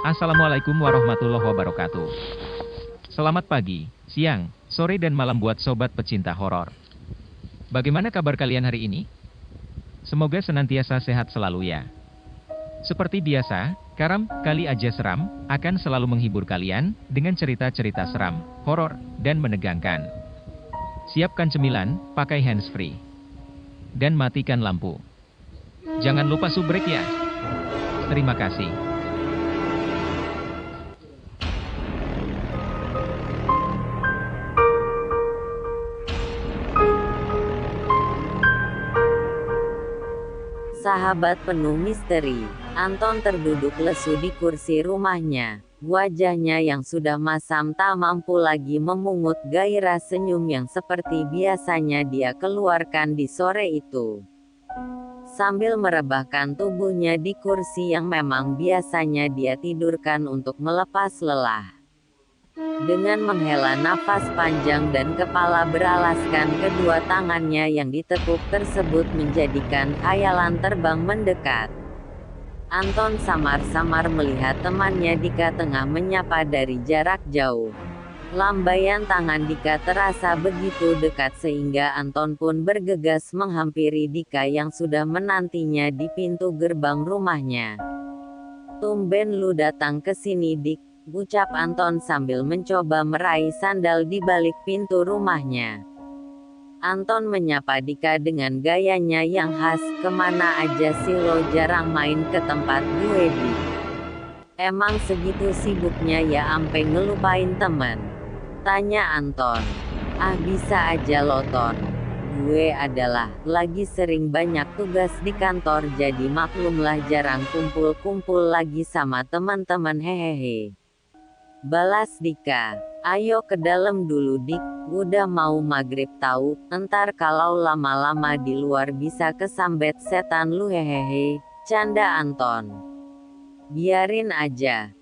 Assalamualaikum warahmatullahi wabarakatuh. Selamat pagi, siang, sore dan malam buat sobat pecinta horor. Bagaimana kabar kalian hari ini? Semoga senantiasa sehat selalu ya. Seperti biasa, Karam Kali Aja Seram akan selalu menghibur kalian dengan cerita-cerita seram, horor, dan menegangkan. Siapkan cemilan, pakai handsfree, dan matikan lampu. Jangan lupa subrek ya. Terima kasih. Sahabat penuh misteri, Anton terduduk lesu di kursi rumahnya. Wajahnya yang sudah masam tak mampu lagi memungut gairah senyum yang seperti biasanya dia keluarkan di sore itu. Sambil merebahkan tubuhnya di kursi yang memang biasanya dia tidurkan untuk melepas lelah. Dengan menghela nafas panjang dan kepala beralaskan kedua tangannya yang ditekuk tersebut menjadikan khayalan terbang mendekat. Anton samar-samar melihat temannya Dika tengah menyapa dari jarak jauh. Lambaian tangan Dika terasa begitu dekat sehingga Anton pun bergegas menghampiri Dika yang sudah menantinya di pintu gerbang rumahnya. "Tumben lu datang ke sini, Dik," ucap Anton sambil mencoba meraih sandal di balik pintu rumahnya. Anton menyapa Dika dengan gayanya yang khas, "Kemana aja sih lo, jarang main ke tempat gue, Dik? Emang segitu sibuknya ya ampe ngelupain temen?" tanya Anton. "Ah bisa aja lo Ton. Gue adalah lagi sering banyak tugas di kantor jadi maklumlah jarang kumpul-kumpul lagi sama teman-teman hehehe," balas Dika. "Ayo ke dalam dulu Dik, udah mau maghrib tahu, entar kalau lama-lama di luar bisa kesambet setan lu hehehe," canda Anton. "Biarin aja,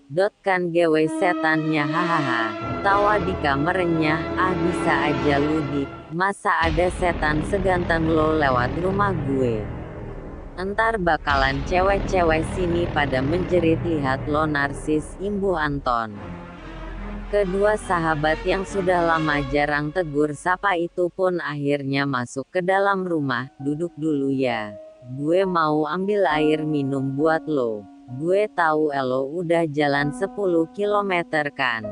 kan gewe setannya hahaha," tawa Dika merenyah. "Ah bisa aja lu Dik, masa ada setan seganteng lo lewat rumah gue? Entar bakalan cewek-cewek sini pada menjerit lihat lo narsis," imbuh Anton. Kedua sahabat yang sudah lama jarang tegur sapa itu pun akhirnya masuk ke dalam rumah. "Duduk dulu ya. Gue mau ambil air minum buat lo. Gue tahu elo udah jalan 10 kilometer kan?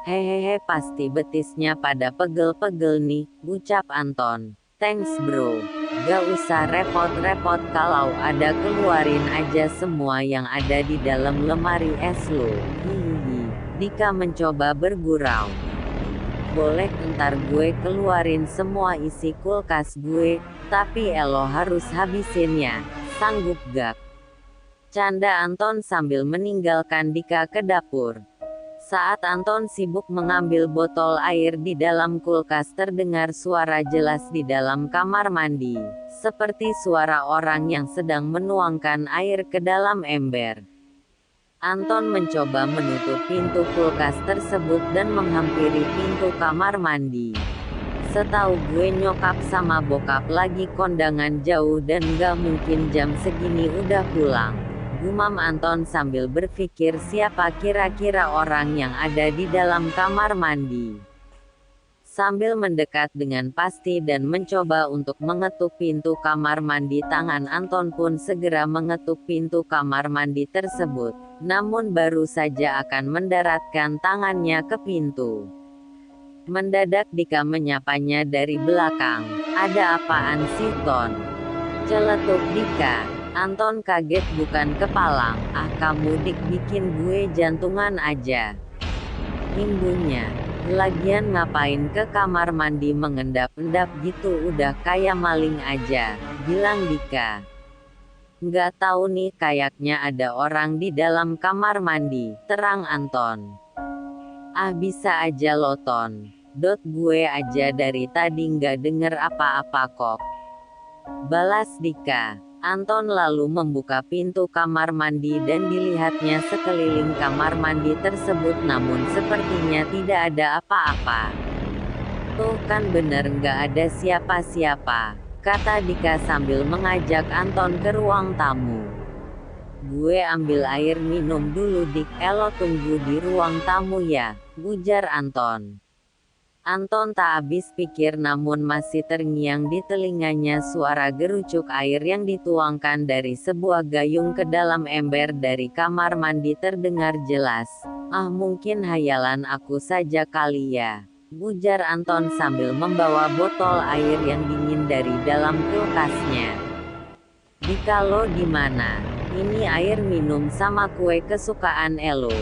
Hehehe pasti betisnya pada pegel-pegel nih," ucap Anton. "Thanks bro. Gak usah repot-repot, kalau ada keluarin aja semua yang ada di dalam lemari es lo." Hihihi. Dika mencoba bergurau. "Boleh, ntar gue keluarin semua isi kulkas gue, tapi elo harus habisin ya, sanggup gak?" canda Anton sambil meninggalkan Dika ke dapur. Saat Anton sibuk mengambil botol air di dalam kulkas terdengar suara jelas di dalam kamar mandi, seperti suara orang yang sedang menuangkan air ke dalam ember. Anton mencoba menutup pintu kulkas tersebut dan menghampiri pintu kamar mandi. "Setahu gue nyokap sama bokap lagi kondangan jauh dan gak mungkin jam segini udah pulang," gumam Anton sambil berpikir siapa kira-kira orang yang ada di dalam kamar mandi. Sambil mendekat dengan pasti dan mencoba untuk mengetuk pintu kamar mandi, tangan Anton pun segera mengetuk pintu kamar mandi tersebut. Namun baru saja akan mendaratkan tangannya ke pintu, mendadak Dika menyapanya dari belakang. "Ada apaan sih Ton?" celetuk Dika. Anton kaget bukan kepalang. "Ah kamu Dik bikin gue jantungan aja," imbuhnya. "Lagian ngapain ke kamar mandi mengendap-endap gitu, udah kayak maling aja," bilang Dika. "Nggak tahu nih, kayaknya ada orang di dalam kamar mandi," terang Anton. "Ah bisa aja lo Ton. Gue aja dari tadi nggak denger apa-apa kok," balas Dika. Anton lalu membuka pintu kamar mandi dan dilihatnya sekeliling kamar mandi tersebut, namun sepertinya tidak ada apa-apa. "Tuh kan bener nggak ada siapa-siapa," kata Dika sambil mengajak Anton ke ruang tamu. Gue ambil air minum dulu dik. Elo tunggu di ruang tamu ya, ujar Anton. Anton tak habis pikir namun masih terngiang di telinganya suara gerucuk air yang dituangkan dari sebuah gayung ke dalam ember dari kamar mandi terdengar jelas. Ah mungkin hayalan aku saja kali ya, ujar Anton sambil membawa botol air yang dingin dari dalam kulkasnya. Dika lo dimana? Ini air minum sama kue kesukaan Elo,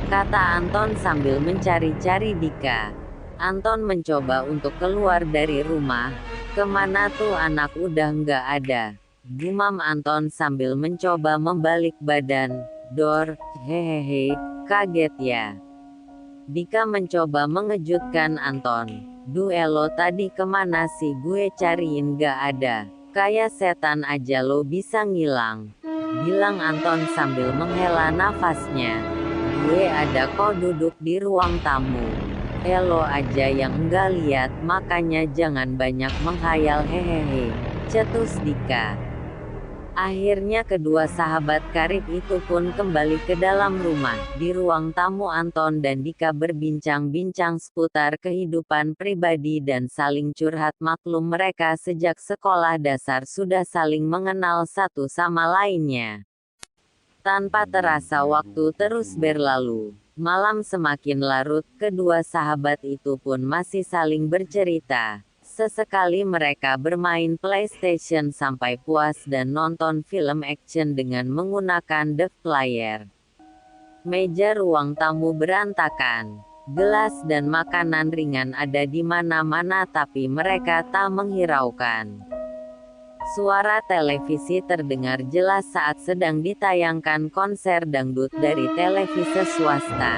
kata Anton sambil mencari-cari Dika. Anton mencoba untuk keluar dari rumah. Kemana tuh anak udah nggak ada, gumam Anton sambil mencoba membalik badan. Dor, hehehe, kaget ya. Dika mencoba mengejutkan Anton. Duh Elo tadi kemana sih, gue cariin nggak ada. Kayak setan aja lo bisa ngilang, bilang Anton sambil menghela nafasnya. Gue ada kok duduk di ruang tamu. Elo aja yang enggak lihat, makanya jangan banyak menghayal hehehe, cetus Dika. Akhirnya kedua sahabat karib itu pun kembali ke dalam rumah. Di ruang tamu Anton dan Dika berbincang-bincang seputar kehidupan pribadi dan saling curhat. Maklum mereka sejak sekolah dasar sudah saling mengenal satu sama lainnya. Tanpa terasa waktu terus berlalu. Malam semakin larut, kedua sahabat itu pun masih saling bercerita. Sesekali mereka bermain PlayStation sampai puas dan nonton film action dengan menggunakan The Player. Meja ruang tamu berantakan. Gelas dan makanan ringan ada di mana-mana tapi mereka tak menghiraukan. Suara televisi terdengar jelas saat sedang ditayangkan konser dangdut dari televisi swasta.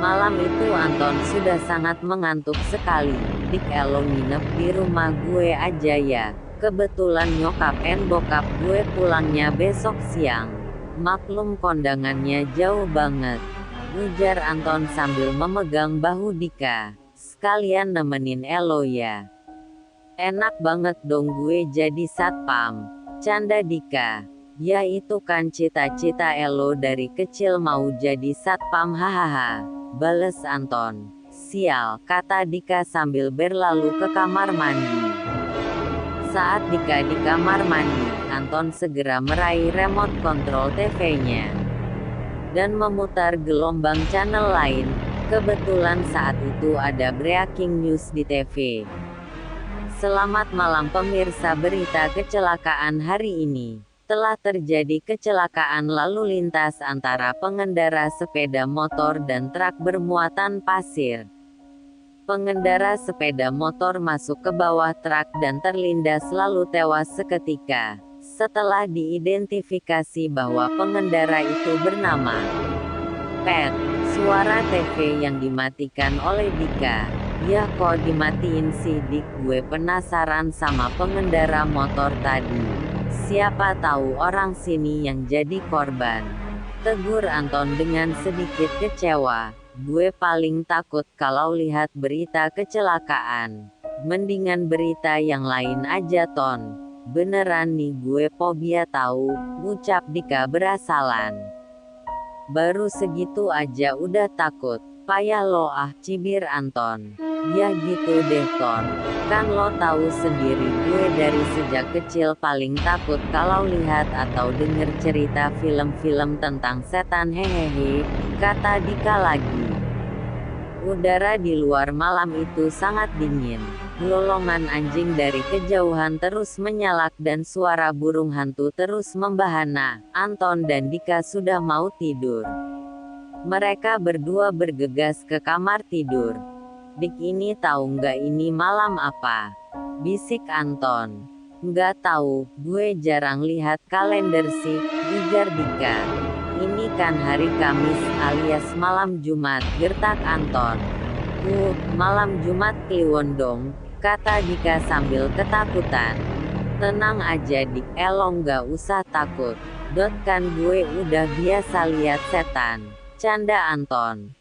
Malam itu Anton sudah sangat mengantuk sekali. Dik Elo nginep di rumah gue aja ya. Kebetulan nyokap and bokap gue pulangnya besok siang. Maklum kondangannya jauh banget, ujar Anton sambil memegang bahu Dika. Sekalian nemenin Elo ya. Enak banget dong gue jadi satpam, canda Dika. Ya itu kan cita-cita Elo dari kecil mau jadi satpam hahaha, bales Anton. Sial, kata Dika sambil berlalu ke kamar mandi. Saat Dika di kamar mandi, Anton segera meraih remote kontrol TV-nya dan memutar gelombang channel lain. Kebetulan saat itu ada breaking news di TV. Selamat malam pemirsa, berita kecelakaan hari ini. Telah terjadi kecelakaan lalu lintas antara pengendara sepeda motor dan truk bermuatan pasir. Pengendara sepeda motor masuk ke bawah truk dan terlindas lalu tewas seketika. Setelah diidentifikasi bahwa pengendara itu bernama Pet. Suara TV yang dimatikan oleh Dika. Ya kok dimatiin sih dik, gue penasaran sama pengendara motor tadi. Siapa tahu orang sini yang jadi korban, tegur Anton dengan sedikit kecewa. Gue paling takut kalau lihat berita kecelakaan. Mendingan berita yang lain aja Ton. Beneran nih gue fobia tahu, ucap Dika berasalan. Baru segitu aja udah takut. Payah lo ah, cibir Anton. Ya gitu deh Ton. Kan lo tahu sendiri gue dari sejak kecil paling takut kalau lihat atau denger cerita film-film tentang setan hehehe, kata Dika lagi. Udara di luar malam itu sangat dingin. Lolongan anjing dari kejauhan terus menyalak dan suara burung hantu terus membahana. Anton dan Dika sudah mau tidur. Mereka berdua bergegas ke kamar tidur. Dik ini tahu nggak ini malam apa? Bisik Anton. Nggak tahu, gue jarang lihat kalender sih, ujar Dika. Ini kan hari Kamis alias malam Jumat, gertak Anton. Malam Jumat kliwon dong, kata Dika sambil ketakutan. Tenang aja Dik, Elo nggak usah takut. Kan gue udah biasa lihat setan, canda Anton.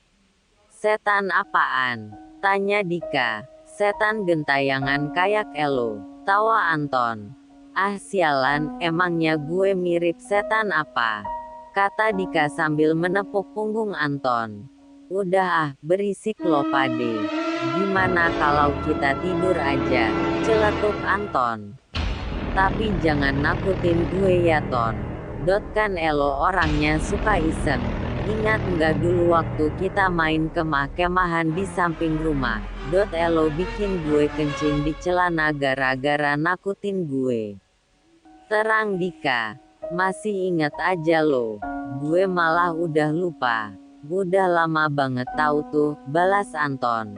Setan apaan? Tanya Dika. Setan gentayangan kayak Elo, tawa Anton. Ah sialan, emangnya gue mirip setan apa? Kata Dika sambil menepuk punggung Anton. Udah ah, berisik lo pade. Gimana kalau kita tidur aja? Celetuk Anton. Tapi jangan nakutin gue ya Ton. Kan Elo orangnya suka iseng. Ingat nggak dulu waktu kita main kemah-kemahan di samping rumah? Elo bikin gue kencing di celana gara-gara nakutin gue. Terang Dika. Masih inget aja lo. Gue malah udah lupa. Udah lama banget tahu tuh, balas Anton.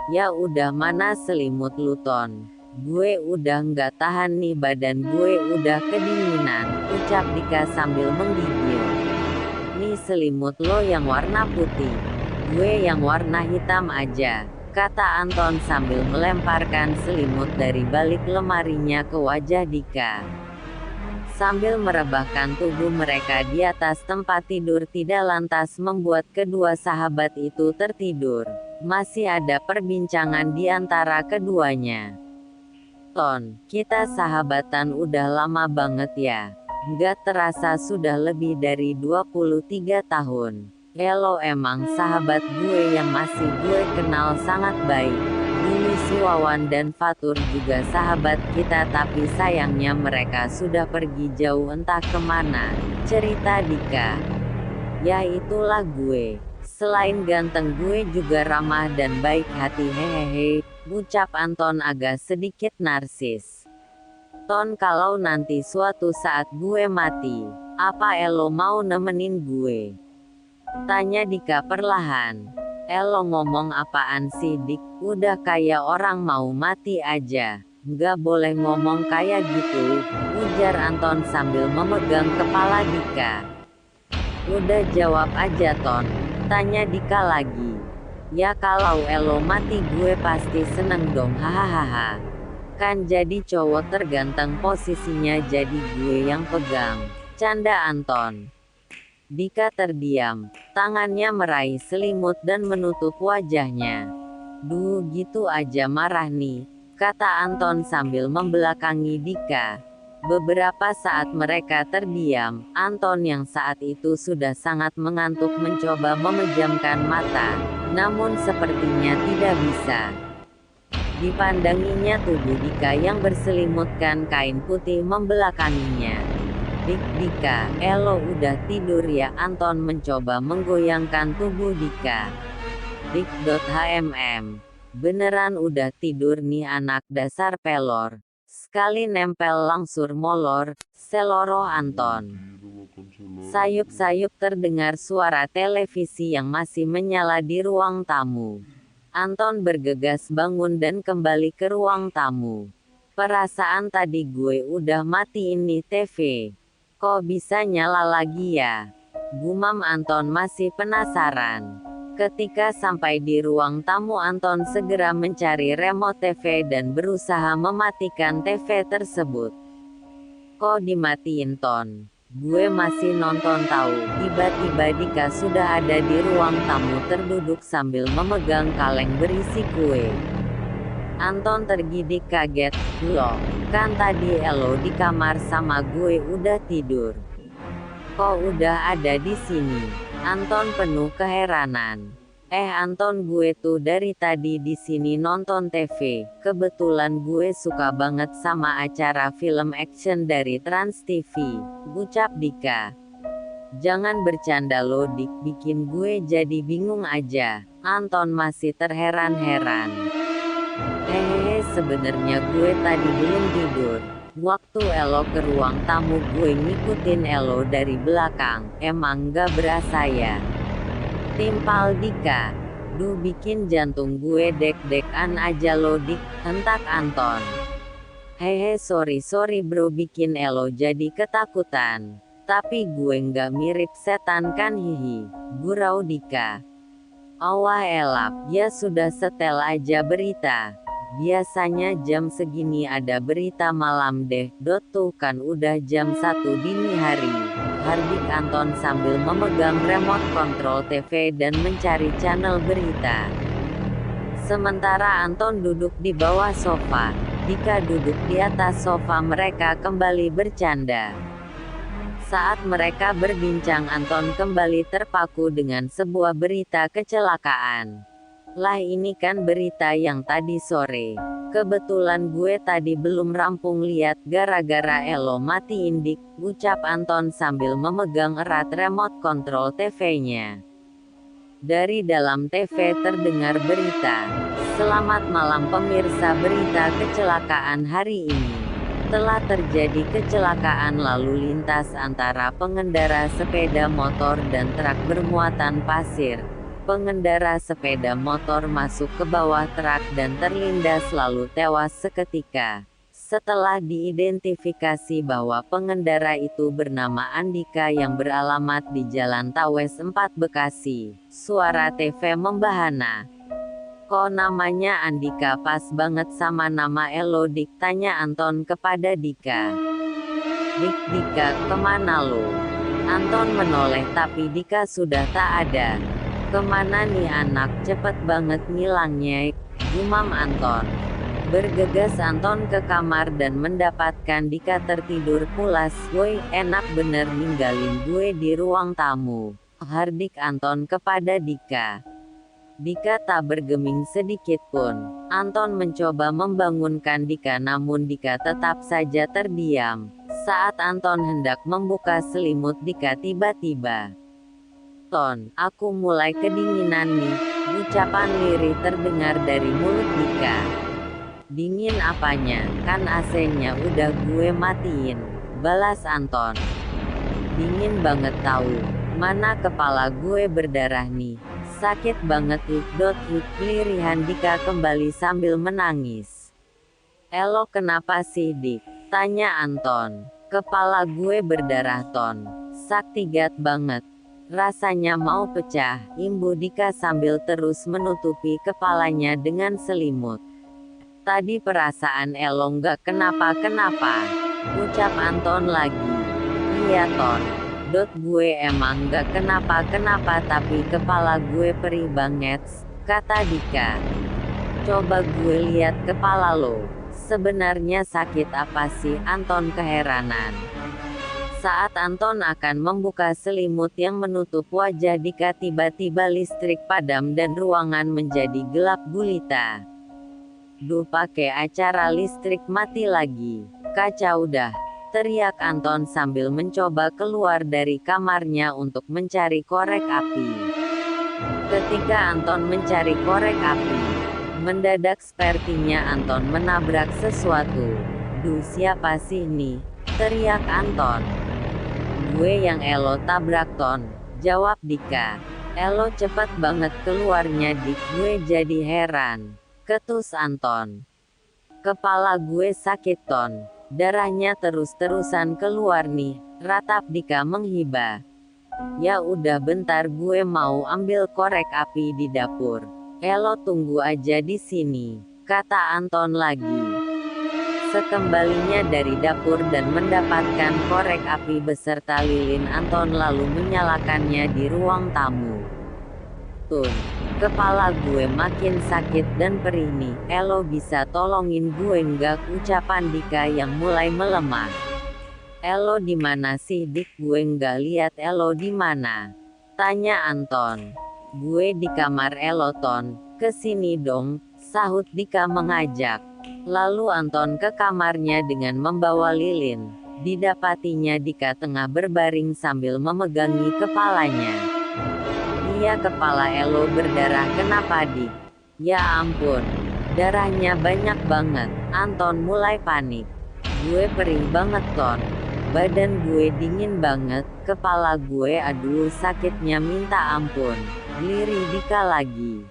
Ya udah mana selimut lu Ton. Gue udah nggak tahan nih badan gue udah kedinginan, ucap Dika sambil menggigil. Nih selimut lo yang warna putih. Gue yang warna hitam aja, kata Anton sambil melemparkan selimut dari balik lemarinya ke wajah Dika. Sambil merebahkan tubuh mereka di atas tempat tidur tidak lantas membuat kedua sahabat itu tertidur. Masih ada perbincangan di antara keduanya. Ton, kita sahabatan udah lama banget ya. Nggak terasa sudah lebih dari 23 tahun. Elo emang sahabat gue yang masih gue kenal sangat baik. Dulu si Wawan dan Fatur juga sahabat kita tapi sayangnya mereka sudah pergi jauh entah kemana, cerita Dika. Ya itulah gue. Selain ganteng gue juga ramah dan baik hati hehehe, ucap Anton agak sedikit narsis. Ton kalau nanti suatu saat gue mati, apa Elo mau nemenin gue? Tanya Dika perlahan. Elo ngomong apaan sih Dik, udah kayak orang mau mati aja. Nggak boleh ngomong kayak gitu, ujar Anton sambil memegang kepala Dika. Udah jawab aja Ton. Tanya Dika lagi. Ya kalau Elo mati gue pasti seneng dong hahaha. Kan jadi cowok terganteng posisinya jadi gue yang pegang. Canda Anton. Dika terdiam. Tangannya meraih selimut dan menutup wajahnya. Duh gitu aja marah nih, kata Anton sambil membelakangi Dika. Beberapa saat mereka terdiam, Anton yang saat itu sudah sangat mengantuk mencoba memejamkan mata, namun sepertinya tidak bisa. Dipandanginya tubuh Dika yang berselimutkan kain putih membelakanginya. Dika, Elo udah tidur ya? Anton mencoba menggoyangkan tubuh Dika. Beneran udah tidur nih anak dasar pelor. Sekali nempel langsur molor, seloroh Anton. Sayup-sayup terdengar suara televisi yang masih menyala di ruang tamu. Anton bergegas bangun dan kembali ke ruang tamu. Perasaan tadi gue udah matiin nih TV. Kok bisa nyala lagi ya? Gumam Anton masih penasaran. Ketika sampai di ruang tamu Anton segera mencari remote TV dan berusaha mematikan TV tersebut. Kok dimatiin Ton? Gue masih nonton tahu. Tiba-tiba Dika sudah ada di ruang tamu terduduk sambil memegang kaleng berisi kue. Anton tergidik kaget. Loh, kan tadi Elo di kamar sama gue udah tidur. Kok udah ada di sini? Anton penuh keheranan. Anton gue tuh dari tadi di sini nonton TV. Kebetulan gue suka banget sama acara film action dari Trans TV, ucap Dika. Jangan bercanda lo Dik, bikin gue jadi bingung aja. Anton masih terheran-heran. Sebenarnya gue tadi belum tidur. Waktu Elo ke ruang tamu gue ngikutin Elo dari belakang, emang gak berasa ya? Timpal Dika. Duh bikin jantung gue deg-degan aja lo Dik, hentak Anton. Sorry bro bikin Elo jadi ketakutan. Tapi gue nggak mirip setan kan hihi, gurau Dika. Awah elap, ya sudah setel aja berita. Biasanya jam segini ada berita malam deh. Tuh kan udah jam 1 dini hari. Hardik Anton sambil memegang remote kontrol TV dan mencari channel berita. Sementara Anton duduk di bawah sofa. Dika duduk di atas sofa, mereka kembali bercanda. Saat mereka berbincang, Anton kembali terpaku dengan sebuah berita kecelakaan. Lah, ini kan berita yang tadi sore. Kebetulan gue tadi belum rampung lihat gara-gara Elo matiin Dik, ucap Anton sambil memegang erat remote kontrol TV-nya. Dari dalam TV terdengar berita. Selamat malam pemirsa, berita kecelakaan hari ini. Telah terjadi kecelakaan lalu lintas antara pengendara sepeda motor dan truk bermuatan pasir. Pengendara sepeda motor masuk ke bawah truk dan terlindas lalu tewas seketika. Setelah diidentifikasi bahwa pengendara itu bernama Andika yang beralamat di Jalan Tawes 4 Bekasi, suara TV membahana. Kok namanya Andika pas banget sama nama Elo Dik, tanya Anton kepada Dika. Dik, Dika, kemana lo? Anton menoleh tapi Dika sudah tak ada. Kemana nih anak, cepet banget ngilangnya, gumam Anton. Bergegas Anton ke kamar dan mendapatkan Dika tertidur pulas. Woi, enak bener ninggalin gue di ruang tamu, hardik Anton kepada Dika. Dika tak bergeming sedikit pun. Anton mencoba membangunkan Dika namun Dika tetap saja terdiam. Saat Anton hendak membuka selimut Dika tiba-tiba. Ton, aku mulai kedinginan nih, ucapan lirih terdengar dari mulut Dika. Dingin apanya, kan AC-nya udah gue matiin, balas Anton. Dingin banget tahu, mana kepala gue berdarah nih. Sakit banget lirihan Dika kembali sambil menangis. Elo kenapa sih Dik? Tanya Anton. Kepala gue berdarah Ton. Saktigat banget. Rasanya mau pecah, imbu Dika sambil terus menutupi kepalanya dengan selimut. Tadi perasaan Elo nggak kenapa-kenapa, ucap Anton lagi. Iya Ton. Gue emang gak kenapa-kenapa tapi kepala gue perih banget, kata Dika. Coba gue lihat kepala lo, sebenarnya sakit apa sih? Anton keheranan. Saat Anton akan membuka selimut yang menutup wajah Dika, tiba-tiba listrik padam dan ruangan menjadi gelap gulita. Duh, pakai acara listrik mati lagi, kacau dah, teriak Anton sambil mencoba keluar dari kamarnya untuk mencari korek api. Ketika Anton mencari korek api, mendadak sepertinya Anton menabrak sesuatu. Duh, siapa sih nih? Teriak Anton. Gue yang Elo tabrak Ton, jawab Dika. Elo cepet banget keluarnya Dik, gue jadi heran, ketus Anton. Kepala gue sakit Ton. Darahnya terus-terusan keluar nih, ratap Dika menghibah. Ya udah bentar gue mau ambil korek api di dapur. Elo tunggu aja di sini, kata Anton lagi. Sekembalinya dari dapur dan mendapatkan korek api beserta lilin, Anton lalu menyalakannya di ruang tamu. Tun, kepala gue makin sakit dan perih nih, Elo bisa tolongin gue nggak? Ucapan Dika yang mulai melemah. Elo di mana sih Dik? Gue nggak lihat Elo di mana, tanya Anton. Gue di kamar Elo Ton, kesini dong, sahut Dika mengajak. Lalu Anton ke kamarnya dengan membawa lilin. Didapatinya Dika tengah berbaring sambil memegangi kepalanya. Iya, kepala Elo berdarah. Kenapa Dik? Ya ampun, darahnya banyak banget. Anton mulai panik. Gue perih banget Ton. Badan gue dingin banget, kepala gue aduh sakitnya minta ampun. Lirih Dika lagi.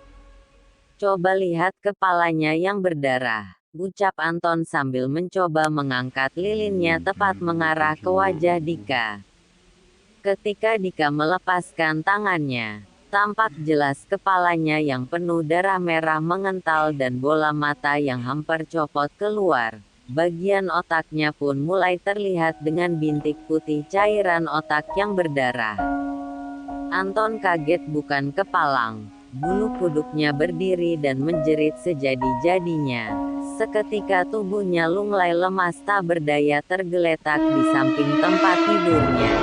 Coba lihat kepalanya yang berdarah, ucap Anton sambil mencoba mengangkat lilinnya tepat mengarah ke wajah Dika. Ketika Dika melepaskan tangannya, tampak jelas kepalanya yang penuh darah merah mengental dan bola mata yang hampir copot keluar. Bagian otaknya pun mulai terlihat dengan bintik putih cairan otak yang berdarah. Anton kaget bukan kepalang. Bulu kuduknya berdiri dan menjerit sejadi-jadinya. Seketika tubuhnya lunglai lemas tak berdaya tergeletak di samping tempat tidurnya.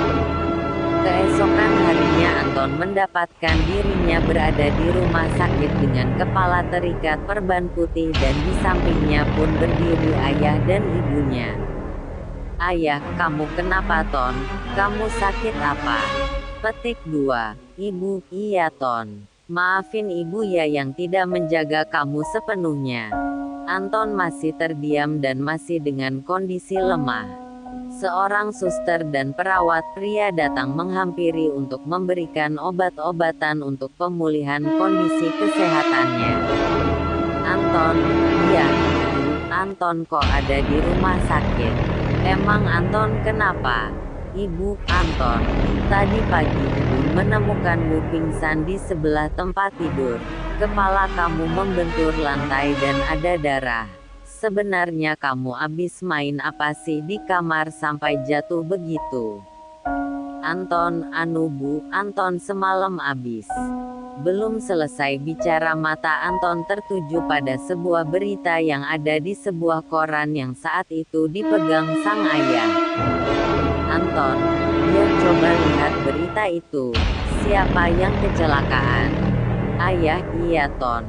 Keesokan harinya Anton mendapatkan dirinya berada di rumah sakit dengan kepala terikat perban putih dan di sampingnya pun berdiri ayah dan ibunya. "Ayah, kamu kenapa Ton? Kamu sakit apa?" Petik 2. Ibu, iya Ton. Maafin ibu ya yang tidak menjaga kamu sepenuhnya. Anton masih terdiam dan masih dengan kondisi lemah. Seorang suster dan perawat pria datang menghampiri untuk memberikan obat-obatan untuk pemulihan kondisi kesehatannya. "Anton, ya, Bu, Anton kok ada di rumah sakit? Emang Anton kenapa?" "Ibu, Anton, tadi pagi ibu menemukanmu pingsan di sebelah tempat tidur. Kepala kamu membentur lantai dan ada darah. Sebenarnya kamu abis main apa sih di kamar sampai jatuh begitu?" "Anton, Bu, Anton semalam abis." Belum selesai bicara mata Anton tertuju pada sebuah berita yang ada di sebuah koran yang saat itu dipegang sang ayah. "Anton, ya coba lihat berita itu. Siapa yang kecelakaan?" "Ayah, iya Ton.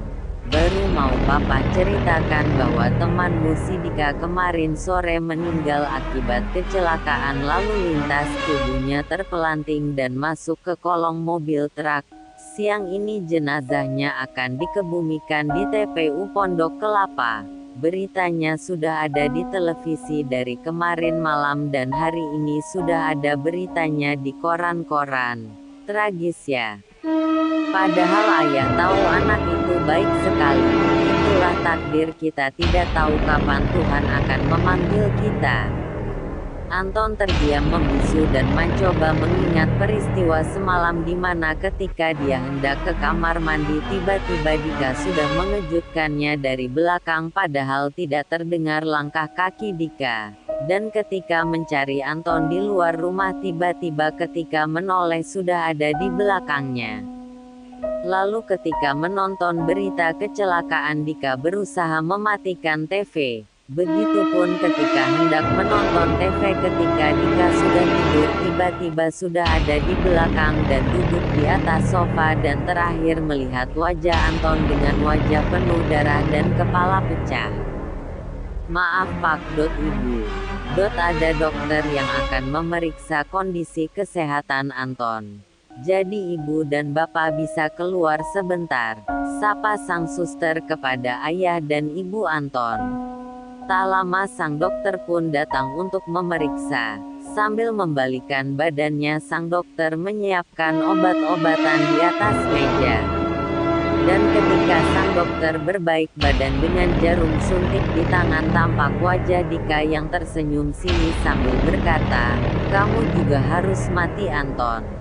Baru mau papa ceritakan bahwa temanmu si Dika kemarin sore meninggal akibat kecelakaan lalu lintas, tubuhnya terpelanting dan masuk ke kolong mobil truk. Siang ini jenazahnya akan dikebumikan di TPU Pondok Kelapa. Beritanya sudah ada di televisi dari kemarin malam dan hari ini sudah ada beritanya di koran-koran. Tragis ya. Padahal ayah tahu anak itu baik sekali. Itulah takdir, kita tidak tahu kapan Tuhan akan memanggil kita." Anton terdiam membisu dan mencoba mengingat peristiwa semalam di mana ketika dia hendak ke kamar mandi tiba-tiba Dika sudah mengejutkannya dari belakang padahal tidak terdengar langkah kaki Dika. Dan ketika mencari Anton di luar rumah tiba-tiba ketika menoleh sudah ada di belakangnya. Lalu ketika menonton berita kecelakaan Dika berusaha mematikan TV. Begitupun ketika hendak menonton TV ketika Dika sudah tidur tiba-tiba sudah ada di belakang dan duduk di atas sofa dan terakhir melihat wajah Anton dengan wajah penuh darah dan kepala pecah. "Maaf Pak Dot Ibu. Ada dokter yang akan memeriksa kondisi kesehatan Anton. Jadi ibu dan bapak bisa keluar sebentar," sapa sang suster kepada ayah dan ibu Anton. Tak lama sang dokter pun datang untuk memeriksa. Sambil membalikan badannya sang dokter menyiapkan obat-obatan di atas meja. Dan ketika sang dokter berbaik badan dengan jarum suntik di tangan tampak wajah Dika yang tersenyum sinis sambil berkata, "Kamu juga harus mati Anton."